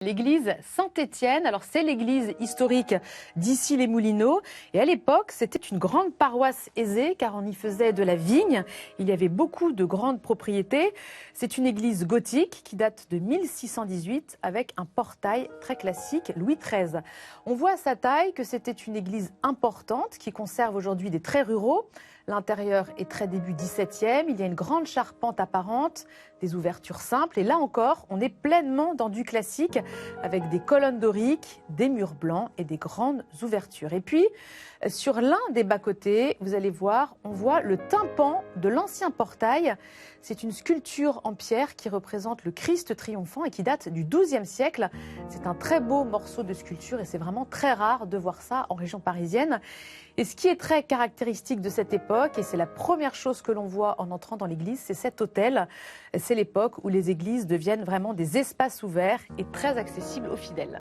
L'église Saint-Étienne, alors c'est l'église historique d'Issy-les-Moulineaux et à l'époque c'était une grande paroisse aisée car on y faisait de la vigne, il y avait beaucoup de grandes propriétés. C'est une église gothique qui date de 1618 avec un portail très classique Louis XIII. On voit à sa taille que c'était une église importante qui conserve aujourd'hui des traits ruraux. L'intérieur est très début 17e, il y a une grande charpente apparente, des ouvertures simples et là encore on est pleinement dans du classique avec des colonnes doriques, des murs blancs et des grandes ouvertures. Et puis sur l'un des bas-côtés, vous allez voir, on voit le tympan de l'ancien portail. C'est une sculpture en pierre qui représente le Christ triomphant et qui date du XIIe siècle. C'est un très beau morceau de sculpture et c'est vraiment très rare de voir ça en région parisienne. Et ce qui est très caractéristique de cette époque, et c'est la première chose que l'on voit en entrant dans l'église, c'est cet autel. C'est l'époque où les églises deviennent vraiment des espaces ouverts et très accessibles aux fidèles.